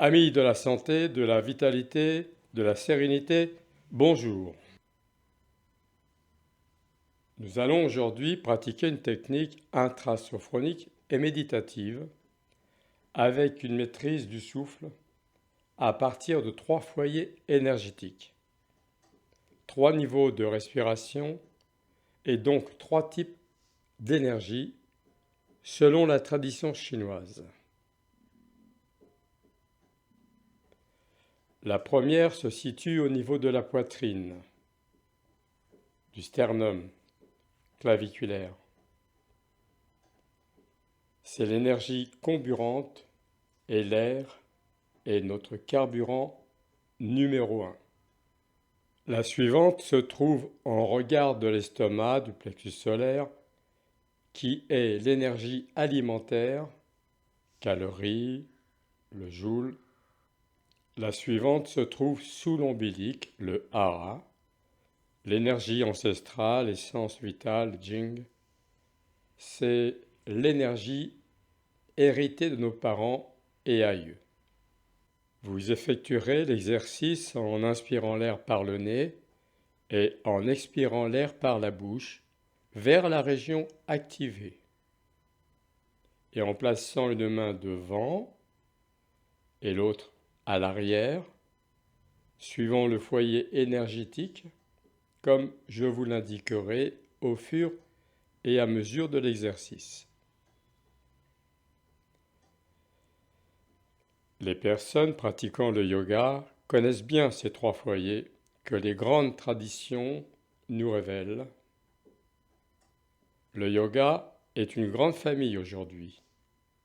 Amis de la santé, de la vitalité, de la sérénité, bonjour. Nous allons aujourd'hui pratiquer une technique intrasophronique et méditative avec une maîtrise du souffle à partir de 3 foyers énergétiques, 3 niveaux de respiration et donc 3 types d'énergie selon la tradition chinoise. La première se situe au niveau de la poitrine, du sternum claviculaire. C'est l'énergie comburante et l'air est notre carburant numéro 1. La suivante se trouve en regard de l'estomac du plexus solaire qui est l'énergie alimentaire, calories, le joule. La suivante se trouve sous l'ombilic, le hara, l'énergie ancestrale, essence vitale, jing. C'est l'énergie héritée de nos parents et aïeux. Vous effectuerez l'exercice en inspirant l'air par le nez et en expirant l'air par la bouche vers la région activée et en plaçant une main devant et l'autre à l'arrière, suivant le foyer énergétique, comme je vous l'indiquerai au fur et à mesure de l'exercice. Les personnes pratiquant le yoga connaissent bien ces 3 foyers que les grandes traditions nous révèlent. Le yoga est une grande famille aujourd'hui,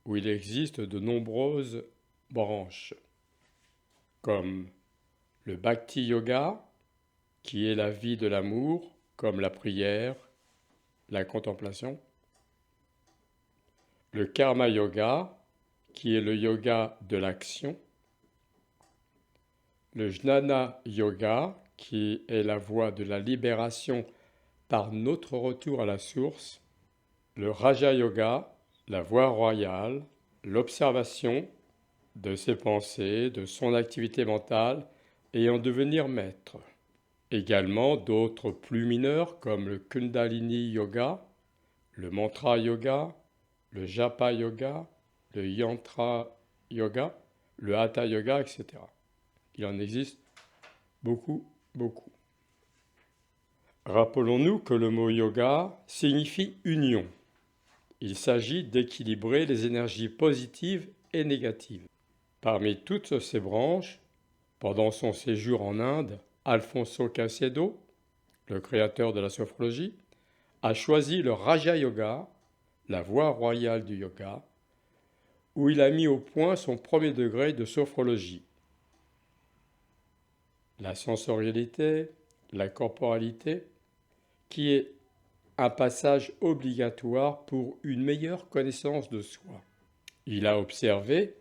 où il existe de nombreuses branches, comme le Bhakti Yoga, qui est la vie de l'amour, comme la prière, la contemplation, le Karma Yoga, qui est le yoga de l'action, le Jnana Yoga, qui est la voie de la libération par notre retour à la source, le Raja Yoga, la voie royale, l'observation de ses pensées, de son activité mentale et en devenir maître. Également d'autres plus mineurs comme le Kundalini Yoga, le Mantra Yoga, le Japa Yoga, le Yantra Yoga, le Hatha Yoga, etc. Il en existe beaucoup, beaucoup. Rappelons-nous que le mot yoga signifie union. Il s'agit d'équilibrer les énergies positives et négatives. Parmi toutes ces branches, pendant son séjour en Inde, Alfonso Caicedo, le créateur de la sophrologie, a choisi le Raja Yoga, la voie royale du yoga, où il a mis au point son premier degré de sophrologie. La sensorialité, la corporalité, qui est un passage obligatoire pour une meilleure connaissance de soi. Il a observé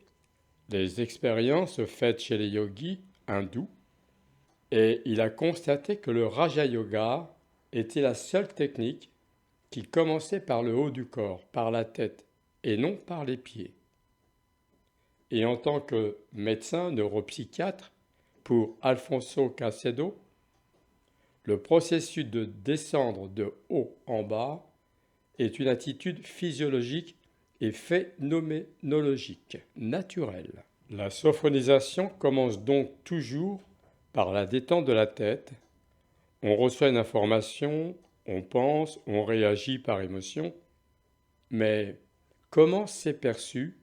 les expériences faites chez les yogis hindous et il a constaté que le Raja Yoga était la seule technique qui commençait par le haut du corps, par la tête et non par les pieds. Et en tant que médecin neuropsychiatre pour Alfonso Caicedo, le processus de descendre de haut en bas est une attitude physiologique et phénoménologique, naturelle. La sophronisation commence donc toujours par la détente de la tête. On reçoit une information, on pense, on réagit par émotion, mais comment c'est perçu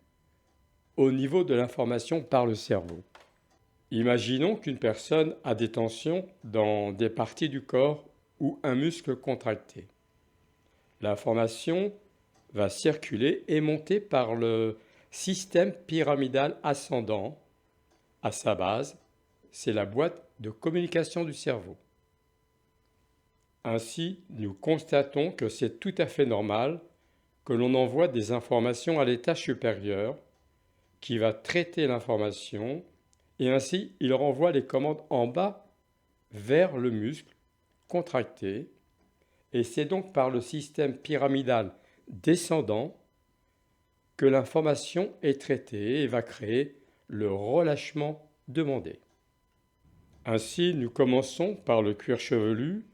au niveau de l'information par le cerveau? Imaginons qu'une personne a des tensions dans des parties du corps ou un muscle contracté. L'information va circuler et monter par le système pyramidal ascendant. À sa base, c'est la boîte de communication du cerveau. Ainsi, nous constatons que c'est tout à fait normal que l'on envoie des informations à l'étage supérieur qui va traiter l'information et ainsi il renvoie les commandes en bas vers le muscle contracté et c'est donc par le système pyramidal descendant que l'information est traitée et va créer le relâchement demandé. Ainsi, nous commençons par le cuir chevelu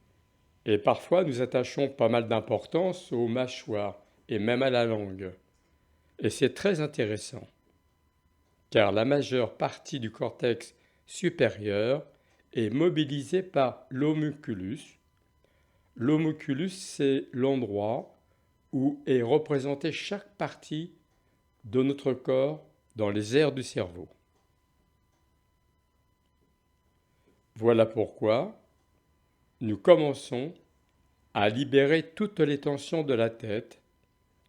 et parfois nous attachons pas mal d'importance aux mâchoires et même à la langue. Et c'est très intéressant, car la majeure partie du cortex supérieur est mobilisée par l'homunculus. L'homunculus, c'est l'endroit où est représentée chaque partie de notre corps dans les aires du cerveau. Voilà pourquoi nous commençons à libérer toutes les tensions de la tête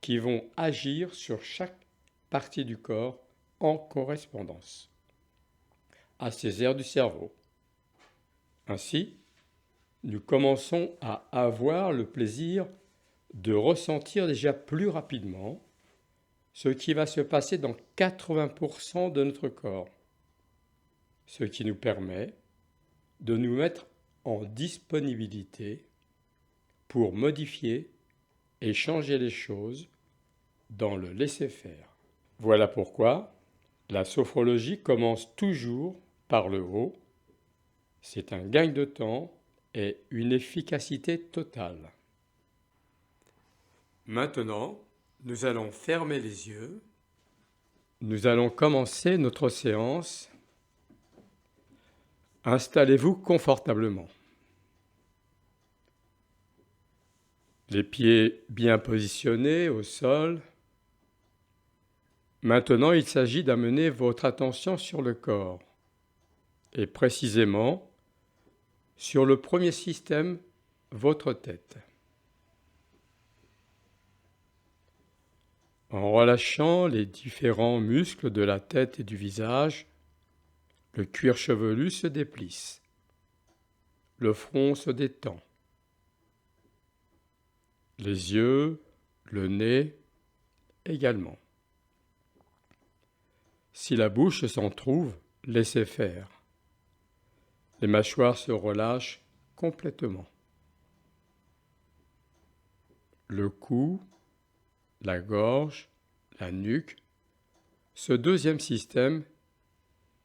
qui vont agir sur chaque partie du corps en correspondance à ces aires du cerveau. Ainsi, nous commençons à avoir le plaisir de ressentir déjà plus rapidement ce qui va se passer dans 80% de notre corps, ce qui nous permet de nous mettre en disponibilité pour modifier et changer les choses dans le laisser-faire. Voilà pourquoi la sophrologie commence toujours par le haut. C'est un gain de temps et une efficacité totale. Maintenant, nous allons fermer les yeux. Nous allons commencer notre séance. Installez-vous confortablement. Les pieds bien positionnés au sol. Maintenant, il s'agit d'amener votre attention sur le corps, et précisément sur le premier système, votre tête. En relâchant les différents muscles de la tête et du visage, le cuir chevelu se déplisse, le front se détend, les yeux, le nez également. Si la bouche s'en trouve, laissez faire. Les mâchoires se relâchent complètement. Le cou, la gorge, la nuque, ce deuxième système,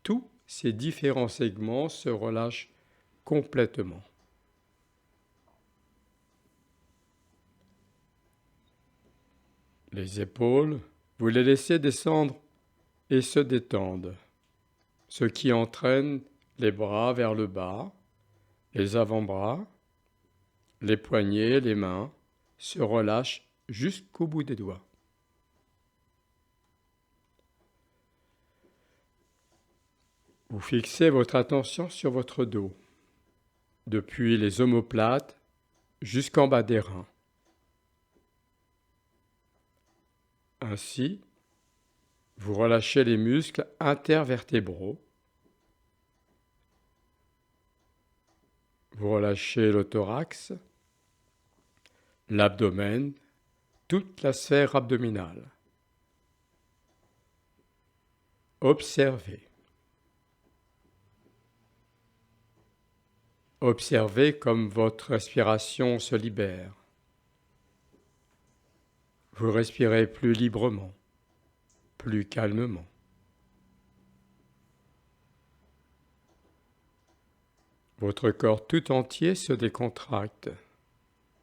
tous ces différents segments se relâchent complètement. Les épaules, vous les laissez descendre et se détendent, ce qui entraîne les bras vers le bas, les avant-bras, les poignets, les mains se relâchent jusqu'au bout des doigts. Vous fixez votre attention sur votre dos, depuis les omoplates jusqu'en bas des reins. Ainsi, vous relâchez les muscles intervertébraux. Vous relâchez le thorax, l'abdomen, toute la sphère abdominale. Observez. Observez comme votre respiration se libère. Vous respirez plus librement, plus calmement. Votre corps tout entier se décontracte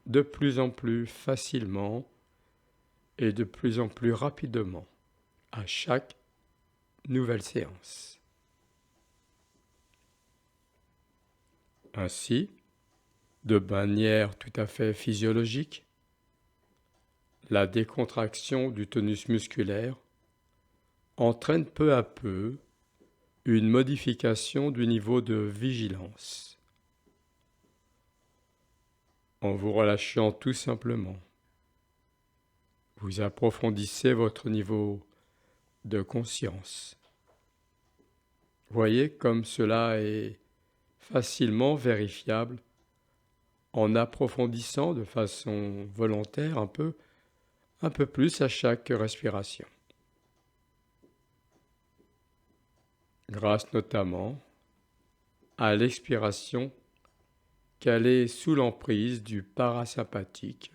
de plus en plus facilement et de plus en plus rapidement à chaque nouvelle séance. Ainsi, de manière tout à fait physiologique, la décontraction du tonus musculaire entraîne peu à peu une modification du niveau de vigilance. En vous relâchant tout simplement, vous approfondissez votre niveau de conscience. Voyez comme cela est facilement vérifiable en approfondissant de façon volontaire un peu plus à chaque respiration. Grâce notamment à l'expiration qu'elle est sous l'emprise du parasympathique,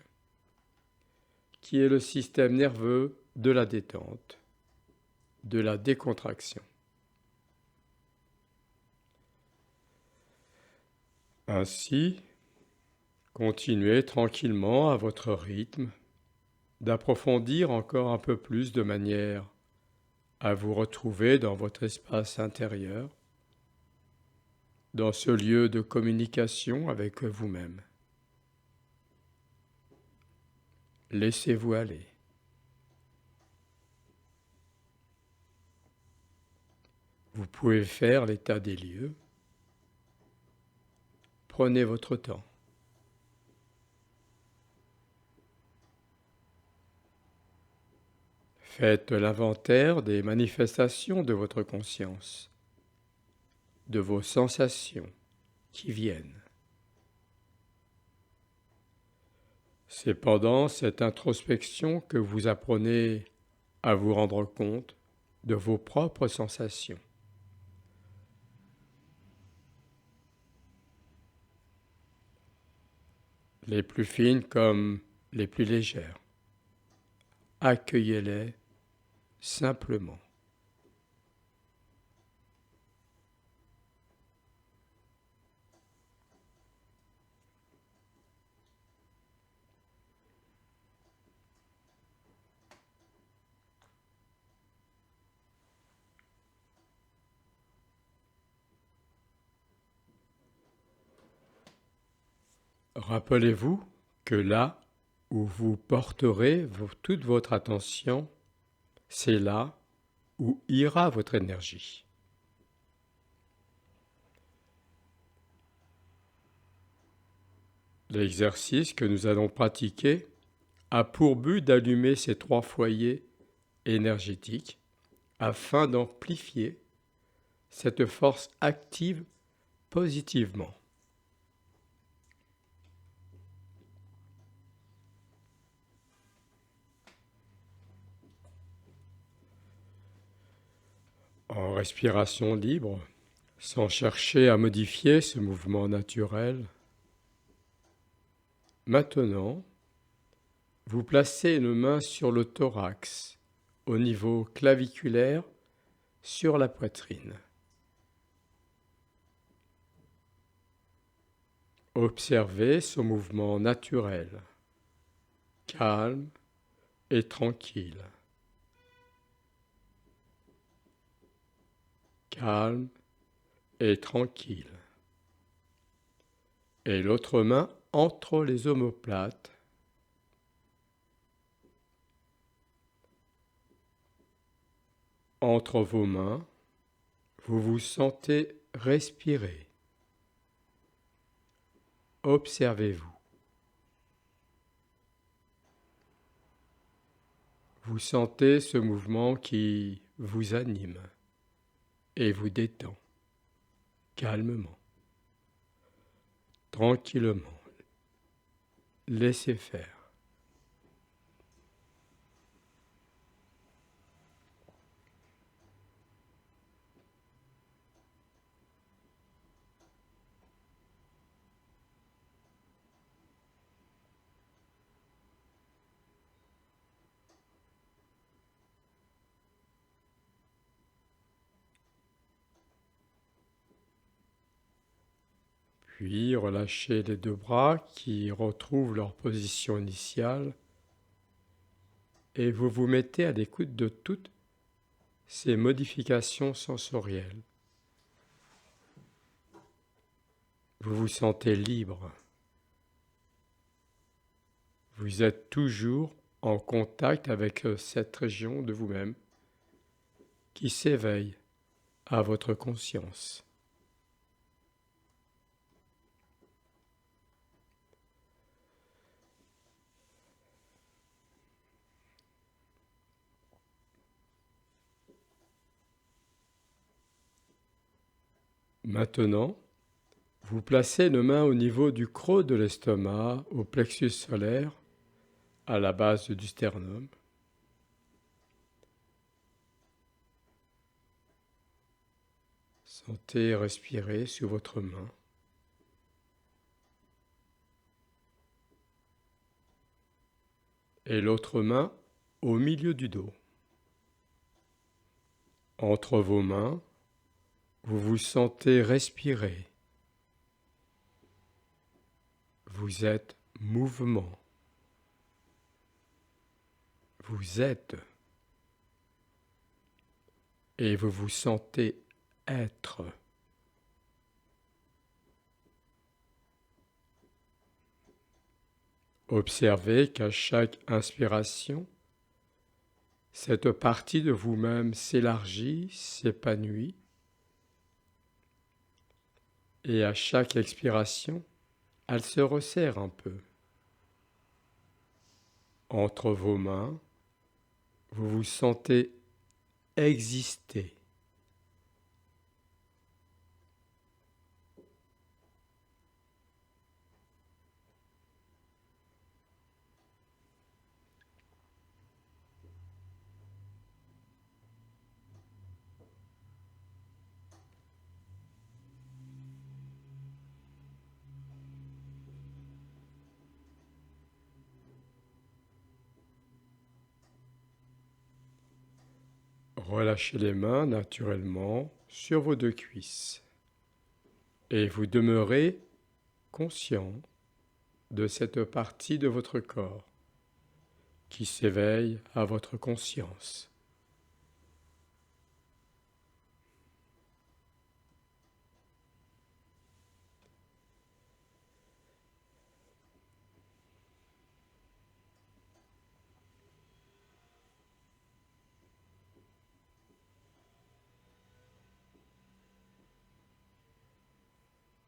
qui est le système nerveux de la détente, de la décontraction. Ainsi, continuez tranquillement à votre rythme d'approfondir encore un peu plus de manière à vous retrouver dans votre espace intérieur, dans ce lieu de communication avec vous-même. Laissez-vous aller. Vous pouvez faire l'état des lieux. Prenez votre temps. Faites l'inventaire des manifestations de votre conscience, de vos sensations qui viennent. C'est pendant cette introspection que vous apprenez à vous rendre compte de vos propres sensations. Les plus fines comme les plus légères. Accueillez-les simplement. Rappelez-vous que là où vous porterez toute votre attention, c'est là où ira votre énergie. L'exercice que nous allons pratiquer a pour but d'allumer ces 3 foyers énergétiques afin d'amplifier cette force active positivement. En respiration libre, sans chercher à modifier ce mouvement naturel, maintenant, vous placez une main sur le thorax, au niveau claviculaire, sur la poitrine. Observez ce mouvement naturel, calme et tranquille. Calme et tranquille. Et l'autre main entre les omoplates. Entre vos mains, vous vous sentez respirer. Observez-vous. Vous sentez ce mouvement qui vous anime et vous détend calmement, tranquillement. Laissez faire. Puis relâchez les 2 bras qui retrouvent leur position initiale et vous vous mettez à l'écoute de toutes ces modifications sensorielles. Vous vous sentez libre. Vous êtes toujours en contact avec cette région de vous-même qui s'éveille à votre conscience. Maintenant, vous placez une main au niveau du creux de l'estomac, au plexus solaire, à la base du sternum. Sentez respirer sous votre main. Et l'autre main au milieu du dos. Entre vos mains, vous vous sentez respirer. Vous êtes mouvement. Vous êtes. Et vous vous sentez être. Observez qu'à chaque inspiration, cette partie de vous-même s'élargit, s'épanouit, et à chaque expiration, elle se resserre un peu. Entre vos mains, vous vous sentez exister. Relâchez les mains naturellement sur vos deux cuisses et vous demeurez conscient de cette partie de votre corps qui s'éveille à votre conscience.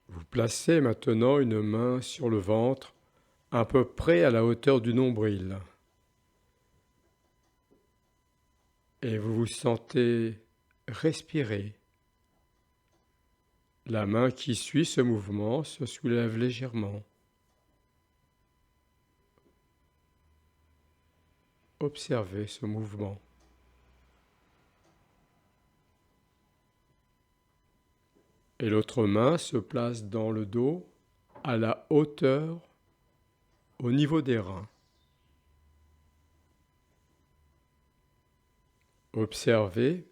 Vous placez maintenant une main sur le ventre à peu près à la hauteur du nombril et vous vous sentez respirer. La main qui suit ce mouvement se soulève légèrement. Observez ce mouvement. Et l'autre main se place dans le dos à la hauteur, au niveau des reins. Observez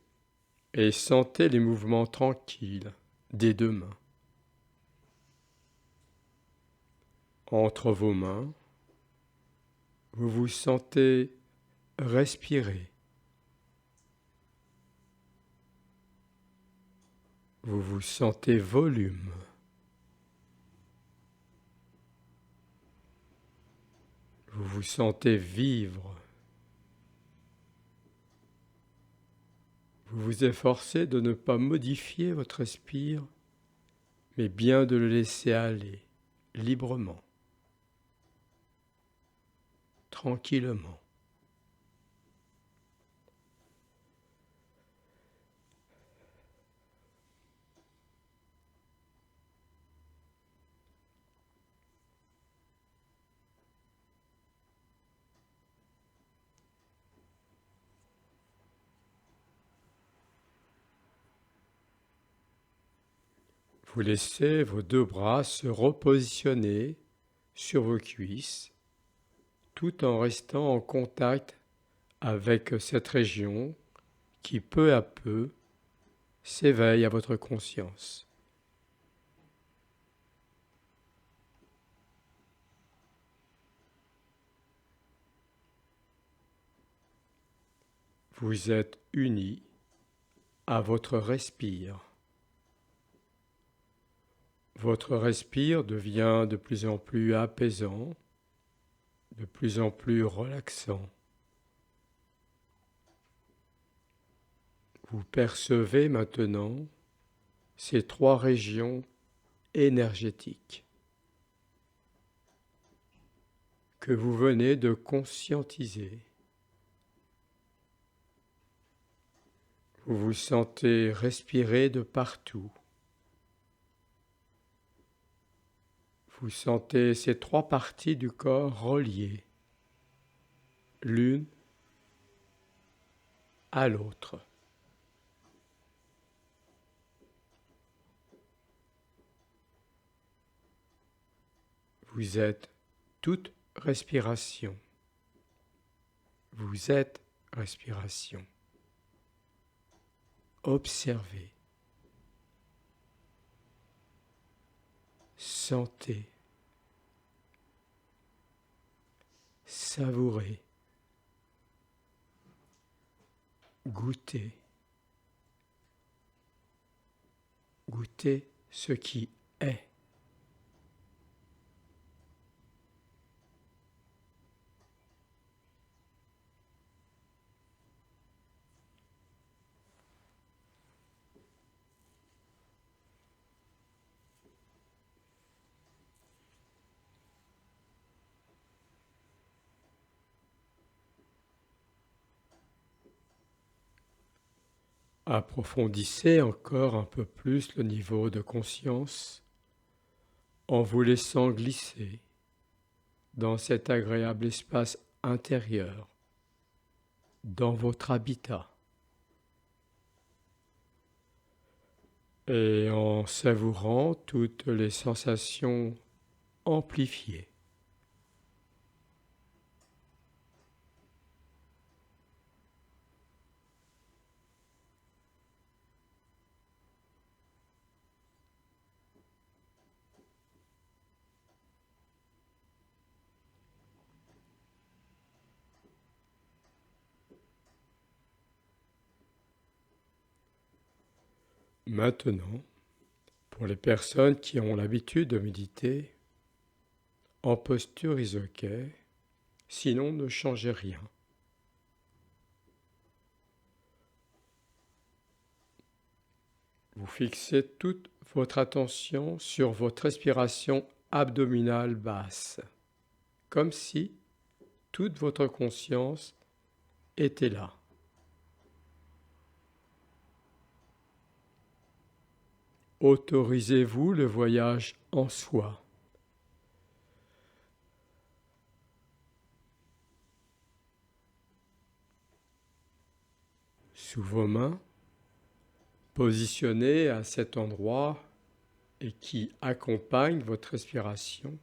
et sentez les mouvements tranquilles des deux mains. Entre vos mains, vous vous sentez respirer. Vous vous sentez volume. Vous vous sentez vivre. Vous vous efforcez de ne pas modifier votre respire, mais bien de le laisser aller librement, tranquillement. Vous laissez vos deux bras se repositionner sur vos cuisses, tout en restant en contact avec cette région qui peu à peu s'éveille à votre conscience. Vous êtes unis à votre respire. Votre respire devient de plus en plus apaisant, de plus en plus relaxant. Vous percevez maintenant ces trois régions énergétiques que vous venez de conscientiser. Vous vous sentez respirer de partout. Vous sentez ces trois parties du corps reliées, l'une à l'autre. Vous êtes toute respiration. Vous êtes respiration. Observez. Sentez. savourer, goûter, goûter ce qui est. Approfondissez encore un peu plus le niveau de conscience en vous laissant glisser dans cet agréable espace intérieur, dans votre habitat, et en savourant toutes les sensations amplifiées. Maintenant, pour les personnes qui ont l'habitude de méditer, en posture isoké, sinon ne changez rien. Vous fixez toute votre attention sur votre respiration abdominale basse, comme si toute votre conscience était là. Autorisez-vous le voyage en soi. Sous vos mains, positionnés à cet endroit et qui accompagne votre respiration,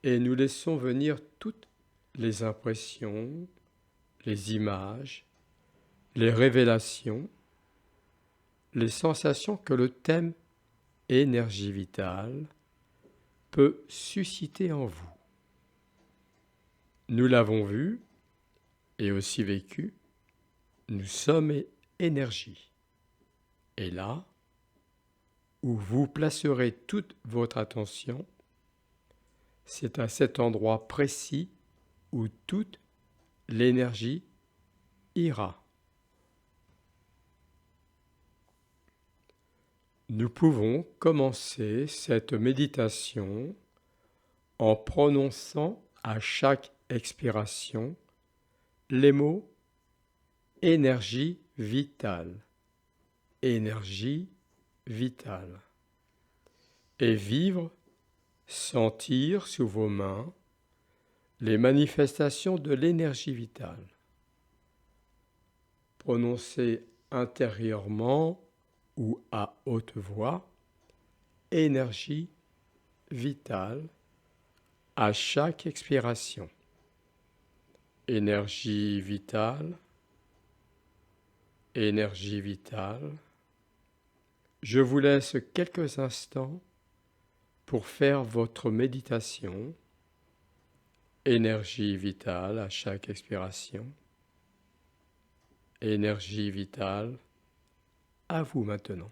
et nous laissons venir toutes les impressions, les images, les révélations, les sensations que le thème énergie vitale peut susciter en vous. Nous l'avons vu et aussi vécu, nous sommes énergie. Et là, où vous placerez toute votre attention, c'est à cet endroit précis où toute l'énergie ira. Nous pouvons commencer cette méditation en prononçant à chaque expiration les mots énergie vitale, énergie vitale, et vivre, sentir sous vos mains les manifestations de l'énergie vitale. Prononcez intérieurement ou à haute voix énergie vitale à chaque expiration. Énergie vitale, énergie vitale. Je vous laisse quelques instants pour faire votre méditation. Énergie vitale à chaque expiration. Énergie vitale, à vous maintenant.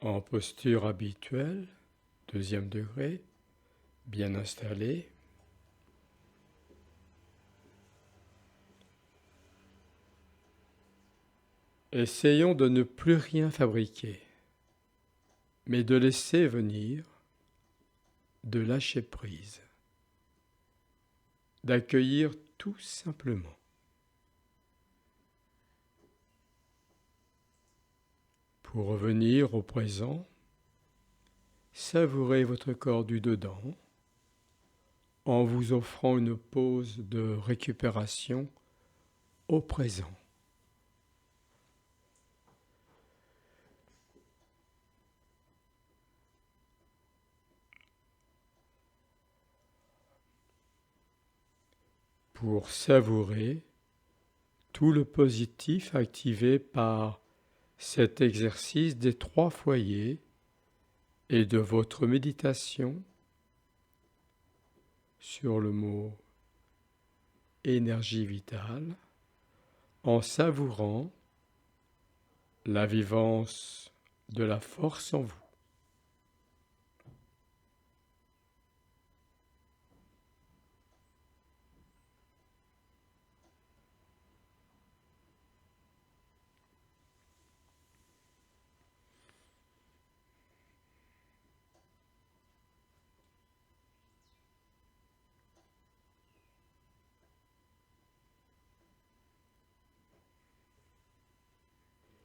En posture habituelle, deuxième degré, bien installé. Essayons de ne plus rien fabriquer, mais de laisser venir, de lâcher prise, d'accueillir tout simplement. Pour revenir au présent, savourez votre corps du dedans en vous offrant une pause de récupération au présent. Pour savourer tout le positif activé par cet exercice des 3 foyers et de votre méditation sur le mot énergie vitale, en savourant la vivance de la force en vous.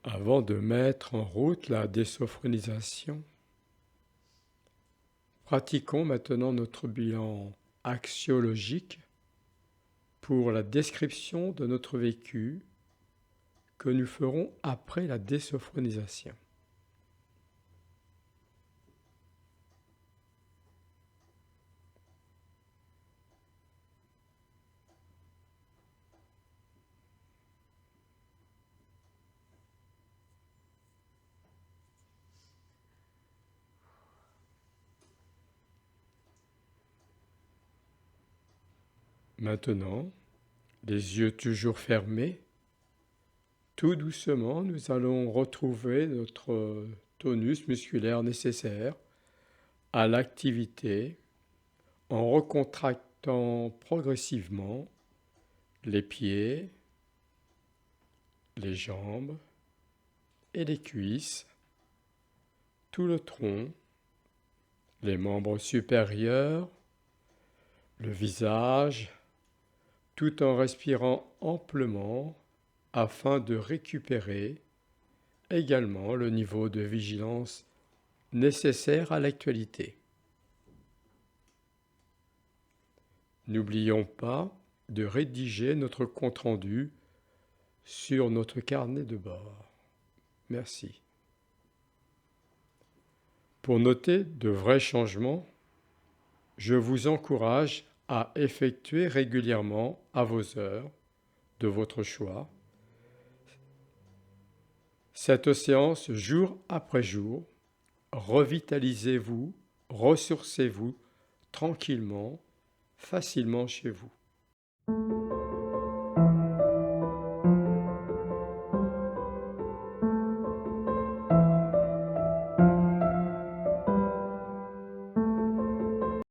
Avant de mettre en route la désophronisation, pratiquons maintenant notre bilan axiologique pour la description de notre vécu que nous ferons après la désophronisation. Maintenant, les yeux toujours fermés, tout doucement, nous allons retrouver notre tonus musculaire nécessaire à l'activité en recontractant progressivement les pieds, les jambes et les cuisses, tout le tronc, les membres supérieurs, le visage, tout en respirant amplement afin de récupérer également le niveau de vigilance nécessaire à l'actualité. N'oublions pas de rédiger notre compte-rendu sur notre carnet de bord. Merci. Pour noter de vrais changements, je vous encourage à effectuer régulièrement à vos heures de votre choix cette séance jour après jour. Revitalisez-vous, ressourcez-vous tranquillement, facilement chez vous.